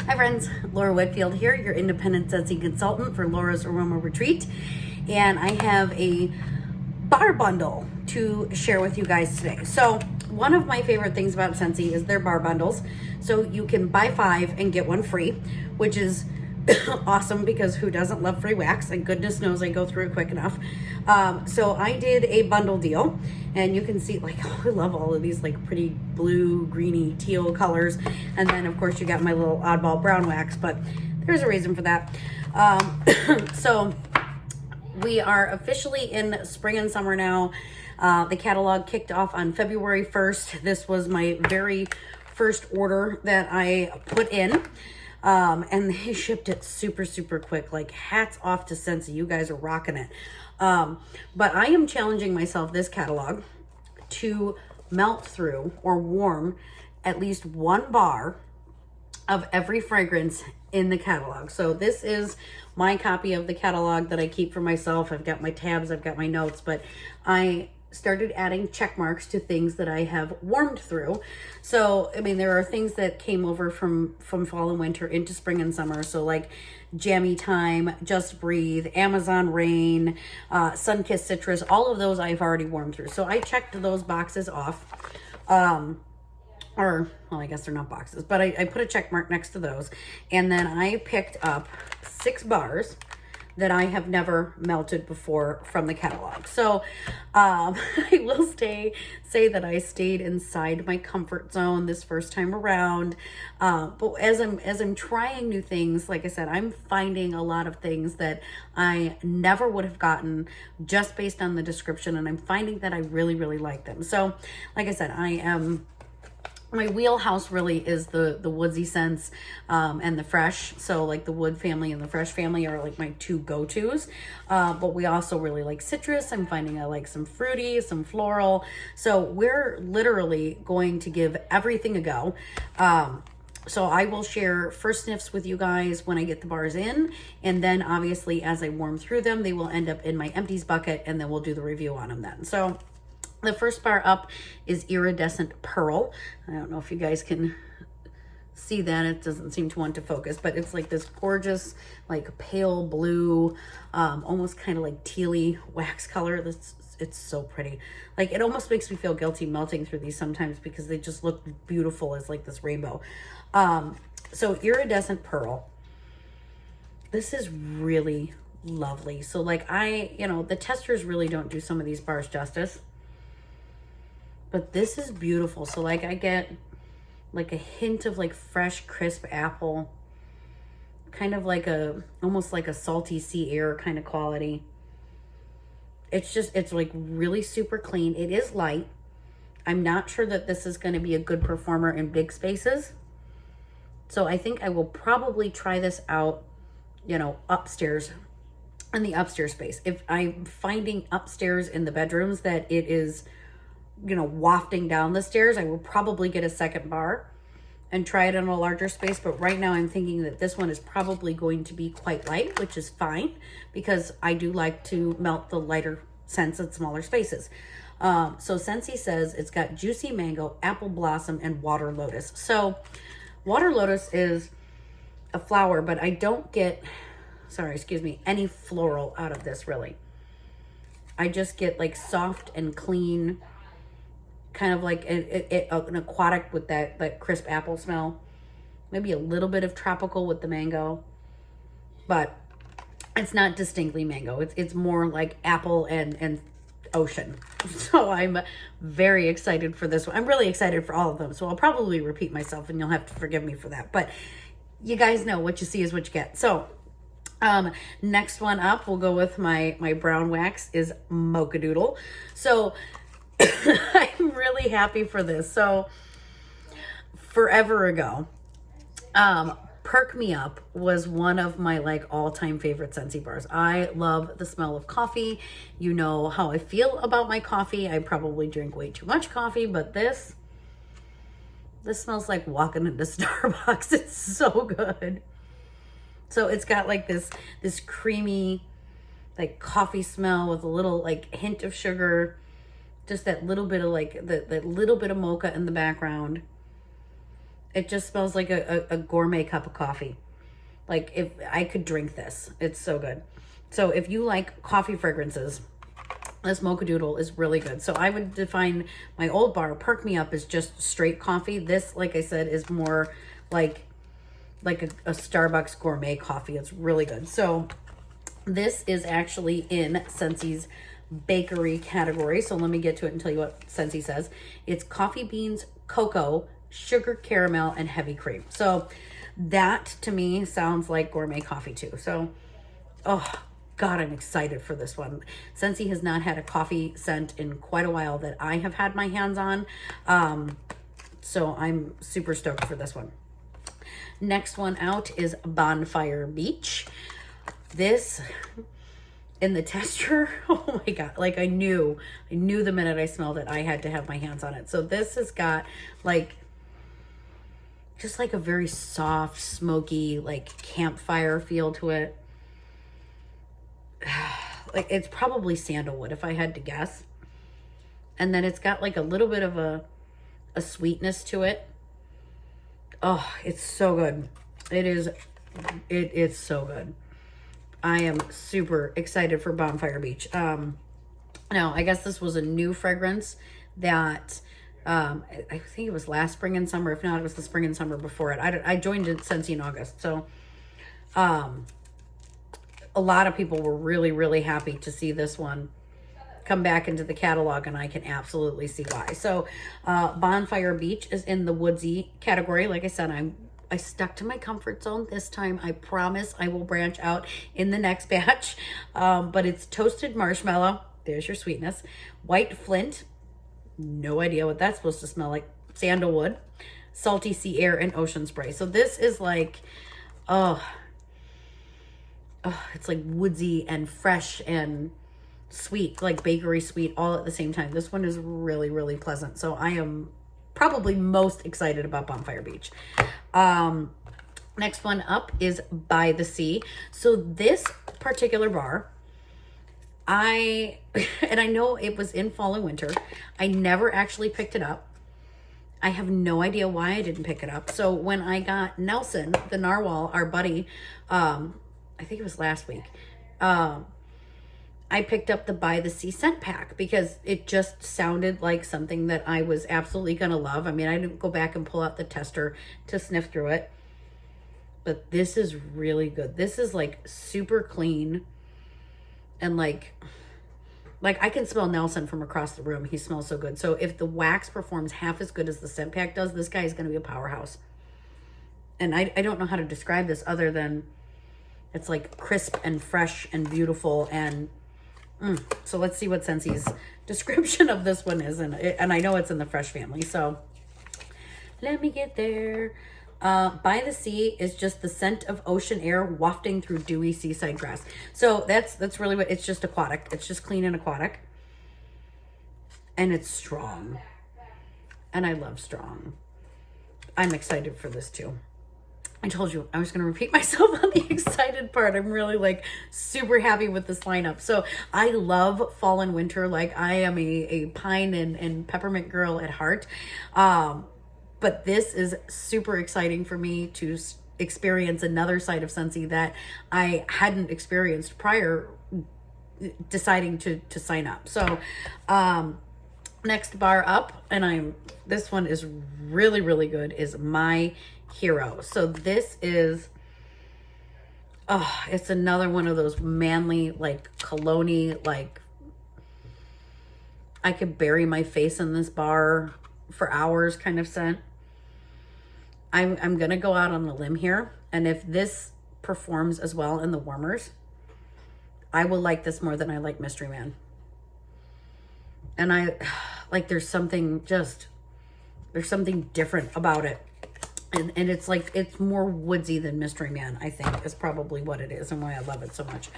Hi friends, Laura Whitfield here, your independent Scentsy consultant for Laura's Aroma Retreat. And I have a bar bundle to share with you guys today. So one of my favorite things about Scentsy is their bar bundles. So you can buy 5 and get 1 free, which is awesome because who doesn't love free wax? And goodness knows I go through it quick enough. So I did a bundle deal, and you can see I love all of these pretty blue, greeny, teal colors. And then of course you got my little oddball brown wax, but there's a reason for that. So we are officially in spring and summer now. The catalog kicked off on February 1st. This was my very first order that I put in. And they shipped it super quick. Hats off to Scentsy. You guys are rocking it. But I am challenging myself this catalog to melt through or warm at least 1 bar of every fragrance in the catalog. So this is my copy of the catalog that I keep for myself. I've got my tabs, I've got my notes, but I started adding check marks to things that I have warmed through. So, I mean, there are things that came over from fall and winter into spring and summer. So Jammy Time, Just Breathe, Amazon Rain, Sunkissed Citrus, all of those I've already warmed through. So I checked those boxes off. Well, I guess they're not boxes, but I put a check mark next to those. And then I picked up 6 bars that I have never melted before from the catalog. So I will say that I stayed inside my comfort zone this first time around. But as I'm trying new things, like I said, I'm finding a lot of things that I never would have gotten just based on the description, and I'm finding that I really like them. So like I said, my wheelhouse really is the woodsy scents and the fresh. So the wood family and the fresh family are my 2 go-tos. But we also really like citrus. I'm finding I like some fruity, some floral. So we're literally going to give everything a go. So I will share first sniffs with you guys when I get the bars in. And then obviously as I warm through them, they will end up in my empties bucket, and then we'll do the review on them then. So the first bar up is Iridescent Pearl. I don't know if you guys can see that. It doesn't seem to want to focus, but it's this gorgeous, pale blue, almost kind of tealy wax color. It's so pretty. It almost makes me feel guilty melting through these sometimes because they just look beautiful as this rainbow. So Iridescent Pearl. This is really lovely. So the testers really don't do some of these bars justice. But this is beautiful. So I get a hint of fresh, crisp apple, kind of almost like a salty sea air kind of quality. It's really super clean. It is light. I'm not sure that this is going to be a good performer in big spaces. So I think I will probably try this out, upstairs, in the upstairs space. If I'm finding upstairs in the bedrooms that it is wafting down the stairs, I will probably get a second bar and try it in a larger space. But right now I'm thinking that this one is probably going to be quite light, which is fine because I do like to melt the lighter scents in smaller spaces. So Scentsy says it's got juicy mango, apple blossom, and water lotus. So water lotus is a flower, but I don't get, any floral out of this really. I just get soft and clean, kind of an aquatic with that crisp apple smell. Maybe a little bit of tropical with the mango, but it's not distinctly mango. It's more like apple and ocean. So I'm very excited for this one. I'm really excited for all of them. So I'll probably repeat myself and you'll have to forgive me for that. But you guys know what you see is what you get. So next one up, we'll go with my brown wax is Mocha Doodle. So I'm really happy for this. So forever ago, Perk Me Up was one of my all-time favorite Scentsy bars. I love the smell of coffee. You know how I feel about my coffee. I probably drink way too much coffee, but this smells like walking into Starbucks. It's so good. So it's got this creamy coffee smell with a little hint of sugar. Just that little bit of that little bit of mocha in the background. It just smells like a gourmet cup of coffee. Like if I could drink this, it's so good. So if you like coffee fragrances, this Mocha Doodle is really good. So I would define my old bar, Perk Me Up, as just straight coffee. This, like I said, is more like a Starbucks gourmet coffee. It's really good. So this is actually in Scentsy's bakery category. So let me get to it and tell you what Scentsy says. It's coffee beans, cocoa, sugar caramel, and heavy cream. So that to me sounds like gourmet coffee too. So, oh God, I'm excited for this one. Scentsy has not had a coffee scent in quite a while that I have had my hands on. So I'm super stoked for this one. Next one out is Bonfire Beach. This, in the texture, oh my God, like I knew the minute I smelled it, I had to have my hands on it. So this has got like, just like a very soft, smoky, like campfire feel to it. Like it's probably sandalwood if I had to guess. And then it's got like a little bit of a sweetness to it. Oh, it's so good. It's so good. I am super excited for Bonfire Beach. Now I guess this was a new fragrance that I think it was last spring and summer. If not, it was the spring and summer before it. I joined Scentsy in August. So a lot of people were really, really happy to see this one come back into the catalog, and I can absolutely see why. So Bonfire Beach is in the woodsy category. Like I said, I stuck to my comfort zone this time. I promise I will branch out in the next batch. But it's toasted marshmallow. There's your sweetness. White flint. No idea what that's supposed to smell like. Sandalwood. Salty sea air, and ocean spray. So this is like, it's like woodsy and fresh and sweet, like bakery sweet, all at the same time. This one is really, really pleasant. So I am probably most excited about Bonfire Beach. Next one up is By the Sea. So this particular bar, and I know it was in fall and winter. I never actually picked it up. I have no idea why I didn't pick it up. So when I got Nelson, the narwhal, our buddy, I think it was last week, I picked up the By the Sea scent pack because it just sounded like something that I was absolutely going to love. I mean, I didn't go back and pull out the tester to sniff through it, but this is really good. This is like super clean, and like I can smell Nelson from across the room. He smells so good. So if the wax performs half as good as the scent pack does, this guy is going to be a powerhouse. And I don't know how to describe this other than it's like crisp and fresh and beautiful. And so let's see what Scentsy's description of this one is. And I know it's in the fresh family. So let me get there. By the Sea is just the scent of ocean air wafting through dewy seaside grass. So that's really what it's just aquatic. It's just clean and aquatic. And it's strong. And I love strong. I'm excited for this too. I told you I was going to repeat myself on the excited part. I'm really like super happy with this lineup. So I love fall and winter. Like I am a pine and peppermint girl at heart. But this is super exciting for me to experience another side of Scentsy that I hadn't experienced prior deciding to sign up. So next bar up, and this one is really, really good, is My Hero. So this is, it's another one of those manly, like cologne-y, like I could bury my face in this bar for hours kind of scent. I'm going to go out on a limb here. And if this performs as well in the warmers, I will like this more than I like Mystery Man. And like, there's something different about it. And it's like, it's more woodsy than Mystery Man, I think is probably what it is and why I love it so much.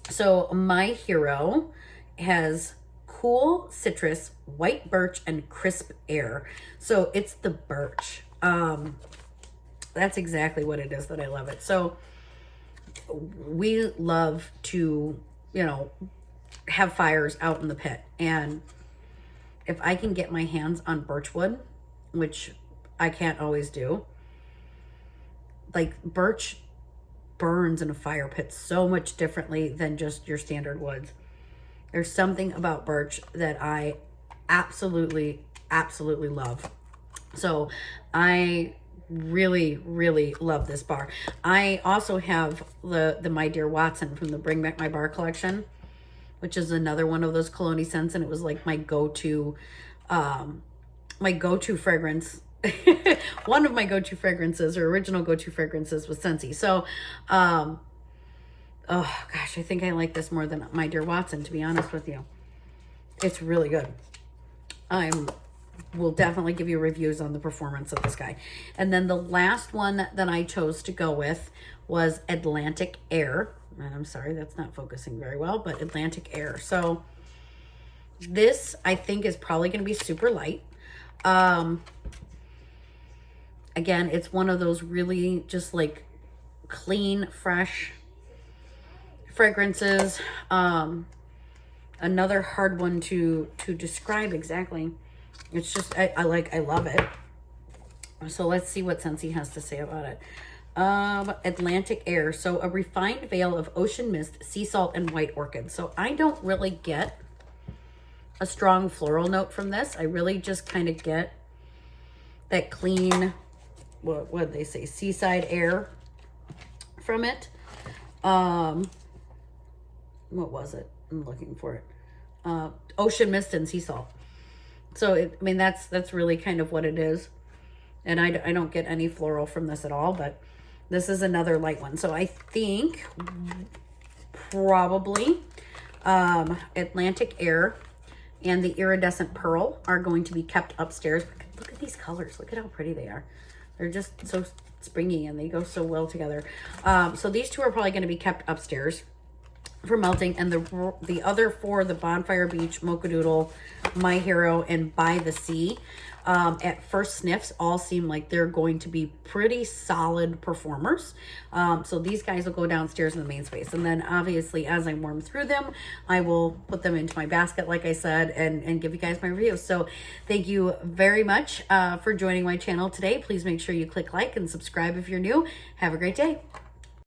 So My Hero has cool citrus, white birch, and crisp air. So it's the birch. That's exactly what it is that I love it. So we love to, have fires out in the pit. And if I can get my hands on birch wood, which I can't always do. Like birch burns in a fire pit so much differently than just your standard woods. There's something about birch that I absolutely, absolutely love. So I really, really love this bar. I also have the My Dear Watson from the Bring Back My Bar collection, which is another one of those cologne scents, and it was like my go-to fragrance. One of my go-to fragrances, or original go-to fragrances, was Scentsy. So oh gosh, I think I like this more than My Dear Watson, to be honest with you. It's really good. Will definitely give you reviews on the performance of this guy. And then the last one that I chose to go with was Atlantic Air. And I'm sorry, that's not focusing very well, but Atlantic Air. So this, I think, is probably going to be super light. Again, it's one of those really just like clean, fresh fragrances. Another hard one to describe exactly. It's just, I love it. So let's see what Scentsy has to say about it. Atlantic Air. So a refined veil of ocean mist, sea salt, and white orchid. So I don't really get a strong floral note from this. I really just kind of get that clean, what did they say, seaside air from it. What was it? I'm looking for it. Ocean mist and sea salt. So I mean, that's really kind of what it is. And I don't get any floral from this at all, but this is another light one. So I think probably Atlantic Air and the Iridescent Pearl are going to be kept upstairs. Look at these colors. Look at how pretty they are. They're just so springy and they go so well together. So these two are probably going to be kept upstairs for melting, and the other four, the Bonfire Beach, Mocha Doodle, My Hero, and By the Sea, at first sniffs all seem like they're going to be pretty solid performers. So these guys will go downstairs in the main space, and then obviously as I warm through them, I will put them into my basket, like I said, and give you guys my review. So thank you very much for joining my channel today. Please make sure you click like and subscribe if you're new. Have a great day.